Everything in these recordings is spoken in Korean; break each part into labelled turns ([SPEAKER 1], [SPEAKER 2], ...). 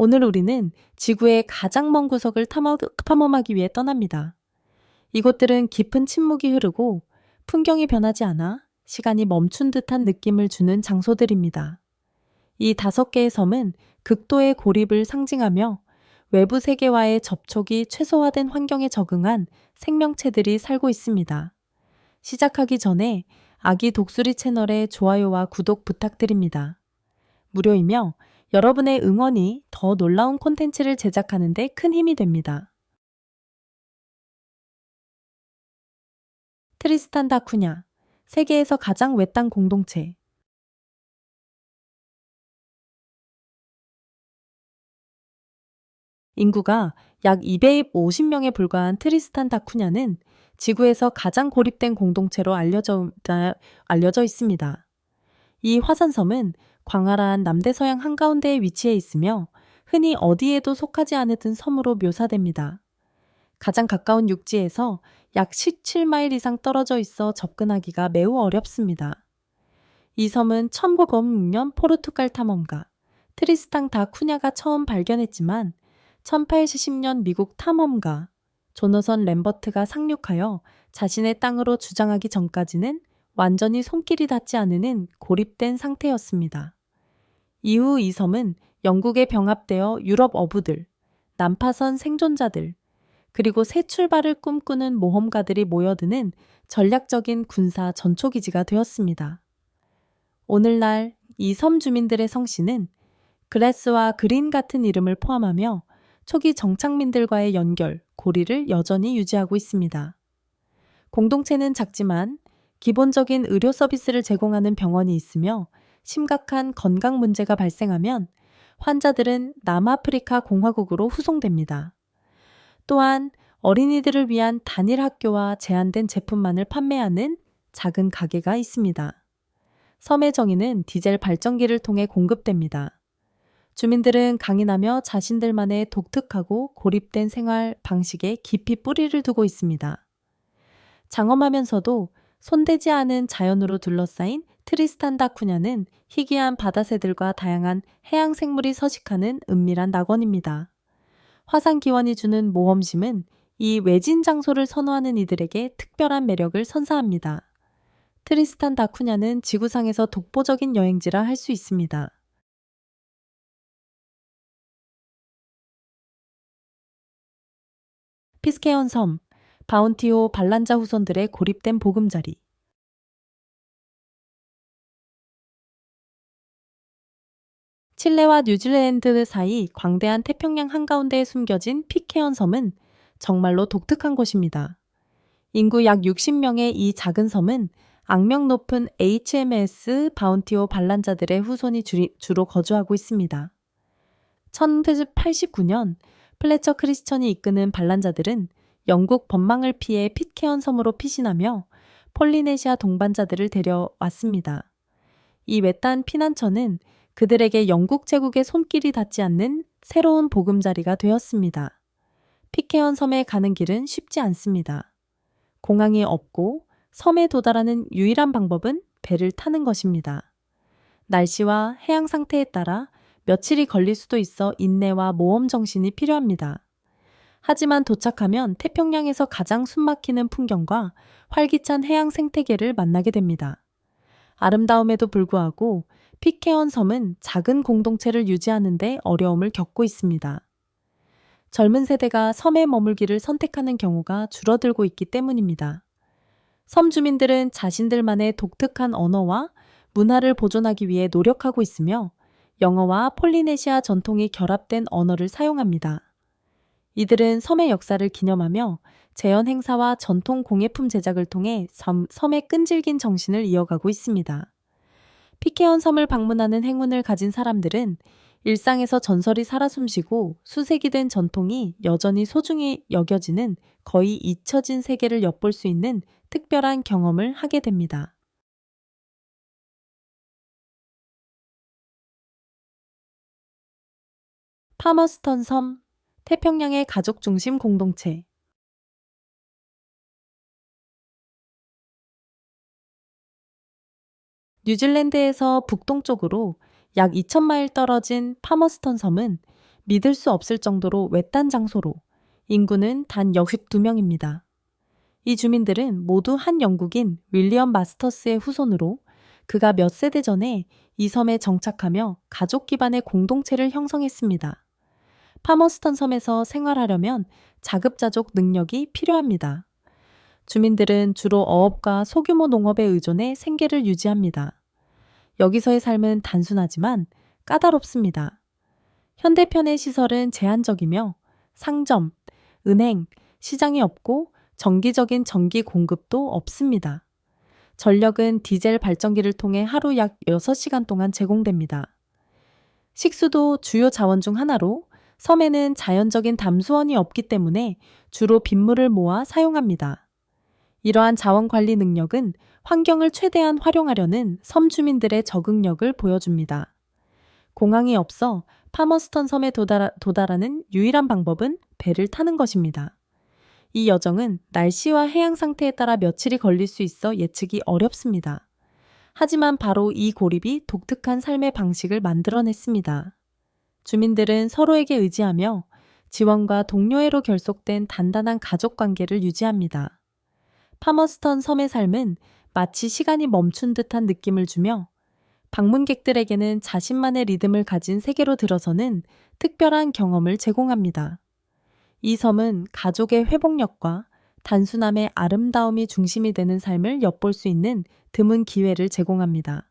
[SPEAKER 1] 오늘 우리는 지구의 가장 먼 구석을 탐험하기 위해 떠납니다. 이곳들은 깊은 침묵이 흐르고 풍경이 변하지 않아 시간이 멈춘 듯한 느낌을 주는 장소들입니다. 이 5개의 섬은 극도의 고립을 상징하며 외부 세계와의 접촉이 최소화된 환경에 적응한 생명체들이 살고 있습니다. 시작하기 전에 아기 독수리 채널의 좋아요와 구독 부탁드립니다. 무료이며 여러분의 응원이 더 놀라운 콘텐츠를 제작하는 데 큰 힘이 됩니다. 트리스탄 다 쿠냐, 세계에서 가장 외딴 공동체. 인구가 약 250명에 불과한 트리스탄 다 쿠냐는 지구에서 가장 고립된 공동체로 알려져 있습니다. 이 화산섬은 광활한 남대서양 한가운데에 위치해 있으며 흔히 어디에도 속하지 않은 섬으로 묘사됩니다. 가장 가까운 육지에서 약 17마일 이상 떨어져 있어 접근하기가 매우 어렵습니다. 이 섬은 1906년 포르투갈 탐험가 트리스탕 다 쿠냐가 처음 발견했지만 1870년 미국 탐험가 조너선 램버트가 상륙하여 자신의 땅으로 주장하기 전까지는 완전히 손길이 닿지 않는 고립된 상태였습니다. 이후 이 섬은 영국에 병합되어 유럽 어부들, 난파선 생존자들, 그리고 새 출발을 꿈꾸는 모험가들이 모여드는 전략적인 군사 전초기지가 되었습니다. 오늘날 이 섬 주민들의 성씨는 그레스와 그린 같은 이름을 포함하며 초기 정착민들과의 연결, 고리를 여전히 유지하고 있습니다. 공동체는 작지만 기본적인 의료 서비스를 제공하는 병원이 있으며 심각한 건강 문제가 발생하면 환자들은 남아프리카 공화국으로 후송됩니다. 또한 어린이들을 위한 단일 학교와 제한된 제품만을 판매하는 작은 가게가 있습니다. 섬의 정의는 디젤 발전기를 통해 공급됩니다. 주민들은 강인하며 자신들만의 독특하고 고립된 생활 방식에 깊이 뿌리를 두고 있습니다. 장엄하면서도 손대지 않은 자연으로 둘러싸인 트리스탄 다 쿠냐는 희귀한 바다새들과 다양한 해양 생물이 서식하는 은밀한 낙원입니다. 화산 기원이 주는 모험심은 이 외진 장소를 선호하는 이들에게 특별한 매력을 선사합니다. 트리스탄 다 쿠냐는 지구상에서 독보적인 여행지라 할 수 있습니다. 피스케온 섬, 바운티호 반란자 후손들의 고립된 보금자리. 칠레와 뉴질랜드 사이 광대한 태평양 한가운데에 숨겨진 피케온 섬은 정말로 독특한 곳입니다. 인구 약 60명의 이 작은 섬은 악명 높은 HMS 바운티호 반란자들의 후손이 주로 거주하고 있습니다. 1989년 플래처 크리스천이 이끄는 반란자들은 영국 법망을 피해 pitcairn 섬으로 피신하며 폴리네시아 동반자들을 데려왔습니다. 이 외딴 피난처는 그들에게 영국 제국의 손길이 닿지 않는 새로운 보금자리가 되었습니다. pitcairn 섬에 가는 길은 쉽지 않습니다. 공항이 없고 섬에 도달하는 유일한 방법은 배를 타는 것입니다. 날씨와 해양 상태에 따라 며칠이 걸릴 수도 있어 인내와 모험 정신이 필요합니다. 하지만 도착하면 태평양에서 가장 숨막히는 풍경과 활기찬 해양 생태계를 만나게 됩니다. 아름다움에도 불구하고 피케온 섬은 작은 공동체를 유지하는 데 어려움을 겪고 있습니다. 젊은 세대가 섬에 머물기를 선택하는 경우가 줄어들고 있기 때문입니다. 섬 주민들은 자신들만의 독특한 언어와 문화를 보존하기 위해 노력하고 있으며 영어와 폴리네시아 전통이 결합된 언어를 사용합니다. 이들은 섬의 역사를 기념하며 재현 행사와 전통 공예품 제작을 통해 섬의 끈질긴 정신을 이어가고 있습니다. 피케온 섬을 방문하는 행운을 가진 사람들은 일상에서 전설이 살아 숨쉬고 수색이 된 전통이 여전히 소중히 여겨지는 거의 잊혀진 세계를 엿볼 수 있는 특별한 경험을 하게 됩니다. 파머스턴 섬, 태평양의 가족 중심 공동체. 뉴질랜드에서 북동쪽으로 약 2,000마일 떨어진 파머스턴 섬은 믿을 수 없을 정도로 외딴 장소로 인구는 단 62명입니다. 이 주민들은 모두 한 영국인 윌리엄 마스터스의 후손으로 그가 몇 세대 전에 이 섬에 정착하며 가족 기반의 공동체를 형성했습니다. 파머스턴 섬에서 생활하려면 자급자족 능력이 필요합니다. 주민들은 주로 어업과 소규모 농업에 의존해 생계를 유지합니다. 여기서의 삶은 단순하지만 까다롭습니다. 현대편의 시설은 제한적이며 상점, 은행, 시장이 없고 정기적인 전기 공급도 없습니다. 전력은 디젤 발전기를 통해 하루 약 6시간 동안 제공됩니다. 식수도 주요 자원 중 하나로 섬에는 자연적인 담수원이 없기 때문에 주로 빗물을 모아 사용합니다. 이러한 자원 관리 능력은 환경을 최대한 활용하려는 섬 주민들의 적응력을 보여줍니다. 공항이 없어 파머스턴 섬에 도달하는 유일한 방법은 배를 타는 것입니다. 이 여정은 날씨와 해양 상태에 따라 며칠이 걸릴 수 있어 예측이 어렵습니다. 하지만 바로 이 고립이 독특한 삶의 방식을 만들어냈습니다. 주민들은 서로에게 의지하며 지원과 동료애로 결속된 단단한 가족 관계를 유지합니다. 파머스턴 섬의 삶은 마치 시간이 멈춘 듯한 느낌을 주며 방문객들에게는 자신만의 리듬을 가진 세계로 들어서는 특별한 경험을 제공합니다. 이 섬은 가족의 회복력과 단순함의 아름다움이 중심이 되는 삶을 엿볼 수 있는 드문 기회를 제공합니다.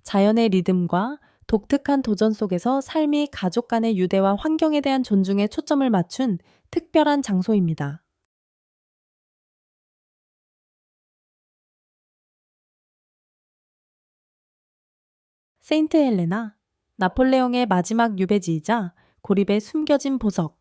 [SPEAKER 1] 자연의 리듬과 독특한 도전 속에서 삶이 가족 간의 유대와 환경에 대한 존중에 초점을 맞춘 특별한 장소입니다. 세인트 헬레나, 나폴레옹의 마지막 유배지이자 고립의 숨겨진 보석.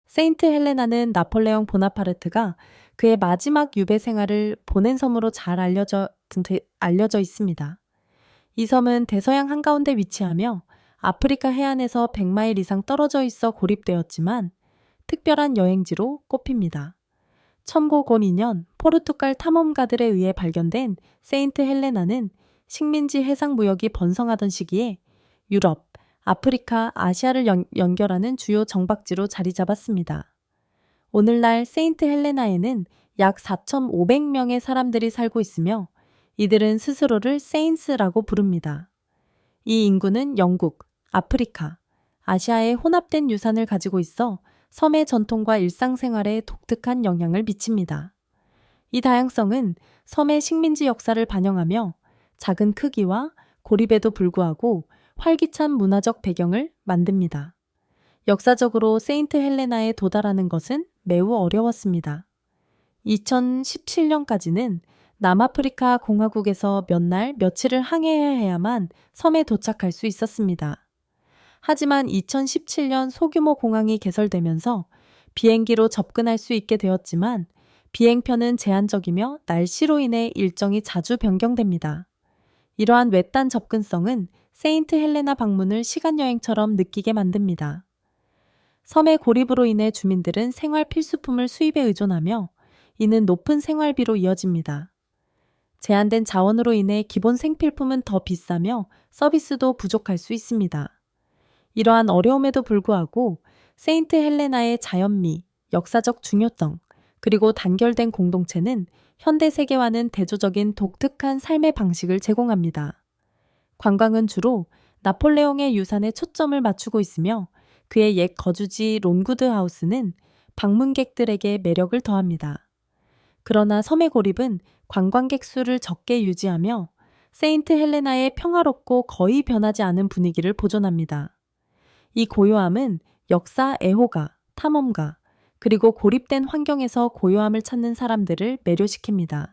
[SPEAKER 1] 세인트 헬레나는 나폴레옹 보나파르트가 그의 마지막 유배 생활을 보낸 섬으로 잘 알려져 있습니다. 이 섬은 대서양 한가운데 위치하며 아프리카 해안에서 100마일 이상 떨어져 있어 고립되었지만 특별한 여행지로 꼽힙니다. 첨고 2년 포르투갈 탐험가들에 의해 발견된 세인트 헬레나는 식민지 해상 무역이 번성하던 시기에 유럽, 아프리카, 아시아를 연결하는 주요 정박지로 자리 잡았습니다. 오늘날 세인트 헬레나에는 약 4,500명의 사람들이 살고 있으며 이들은 스스로를 세인스라고 부릅니다. 이 인구는 영국, 아프리카, 아시아의 혼합된 유산을 가지고 있어 섬의 전통과 일상생활에 독특한 영향을 미칩니다. 이 다양성은 섬의 식민지 역사를 반영하며 작은 크기와 고립에도 불구하고 활기찬 문화적 배경을 만듭니다. 역사적으로 세인트 헬레나에 도달하는 것은 매우 어려웠습니다. 2017년까지는 남아프리카 공화국에서 몇 날 며칠을 항해해야만 섬에 도착할 수 있었습니다. 하지만 2017년 소규모 공항이 개설되면서 비행기로 접근할 수 있게 되었지만 비행편은 제한적이며 날씨로 인해 일정이 자주 변경됩니다. 이러한 외딴 접근성은 세인트 헬레나 방문을 시간여행처럼 느끼게 만듭니다. 섬의 고립으로 인해 주민들은 생활 필수품을 수입에 의존하며 이는 높은 생활비로 이어집니다. 제한된 자원으로 인해 기본 생필품은 더 비싸며 서비스도 부족할 수 있습니다. 이러한 어려움에도 불구하고 세인트 헬레나의 자연미, 역사적 중요성, 그리고 단결된 공동체는 현대 세계와는 대조적인 독특한 삶의 방식을 제공합니다. 관광은 주로 나폴레옹의 유산에 초점을 맞추고 있으며 그의 옛 거주지 론구드 하우스는 방문객들에게 매력을 더합니다. 그러나 섬의 고립은 관광객 수를 적게 유지하며 세인트 헬레나의 평화롭고 거의 변하지 않은 분위기를 보존합니다. 이 고요함은 역사 애호가, 탐험가, 그리고 고립된 환경에서 고요함을 찾는 사람들을 매료시킵니다.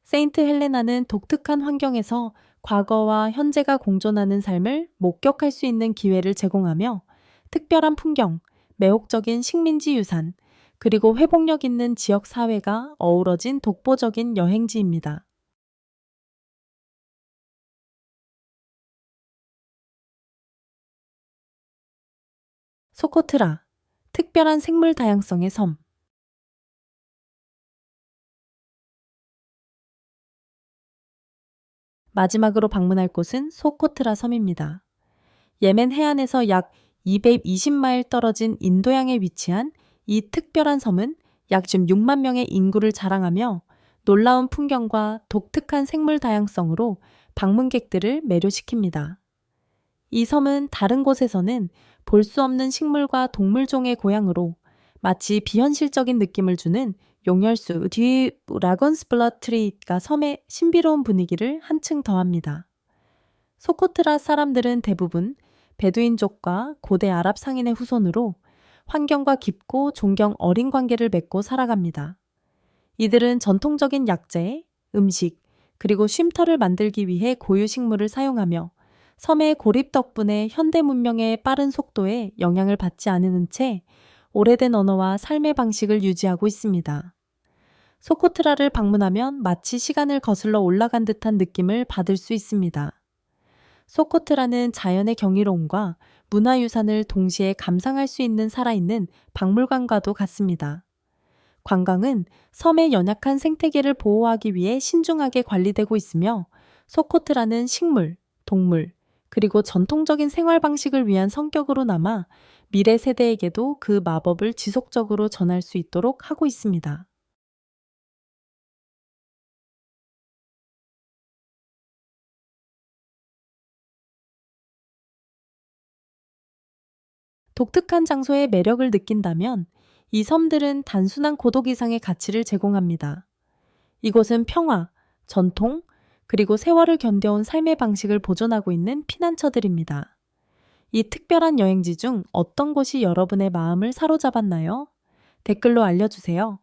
[SPEAKER 1] 세인트 헬레나는 독특한 환경에서 과거와 현재가 공존하는 삶을 목격할 수 있는 기회를 제공하며 특별한 풍경, 매혹적인 식민지 유산, 그리고 회복력 있는 지역 사회가 어우러진 독보적인 여행지입니다. 소코트라, 특별한 생물 다양성의 섬. 마지막으로 방문할 곳은 소코트라 섬입니다. 예멘 해안에서 약 220마일 떨어진 인도양에 위치한 이 특별한 섬은 약 16만 명의 인구를 자랑하며 놀라운 풍경과 독특한 생물 다양성으로 방문객들을 매료시킵니다. 이 섬은 다른 곳에서는 볼 수 없는 식물과 동물종의 고향으로 마치 비현실적인 느낌을 주는 용혈수 디 라곤스블러 트리가 섬의 신비로운 분위기를 한층 더합니다. 소코트라 사람들은 대부분 베두인족과 고대 아랍 상인의 후손으로 환경과 깊고 존경 어린 관계를 맺고 살아갑니다. 이들은 전통적인 약재, 음식, 그리고 쉼터를 만들기 위해 고유 식물을 사용하며 섬의 고립 덕분에 현대 문명의 빠른 속도에 영향을 받지 않은 채 오래된 언어와 삶의 방식을 유지하고 있습니다. 소코트라를 방문하면 마치 시간을 거슬러 올라간 듯한 느낌을 받을 수 있습니다. 소코트라는 자연의 경이로움과 문화유산을 동시에 감상할 수 있는 살아있는 박물관과도 같습니다. 관광은 섬의 연약한 생태계를 보호하기 위해 신중하게 관리되고 있으며 소코트라는 식물, 동물, 그리고 전통적인 생활 방식을 위한 성격으로 남아 미래 세대에게도 그 마법을 지속적으로 전할 수 있도록 하고 있습니다. 독특한 장소의 매력을 느낀다면 이 섬들은 단순한 고독 이상의 가치를 제공합니다. 이곳은 평화, 전통, 그리고 세월을 견뎌온 삶의 방식을 보존하고 있는 피난처들입니다. 이 특별한 여행지 중 어떤 곳이 여러분의 마음을 사로잡았나요? 댓글로 알려주세요.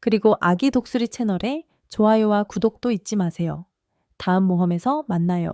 [SPEAKER 1] 그리고 아기 독수리 채널에 좋아요와 구독도 잊지 마세요. 다음 모험에서 만나요.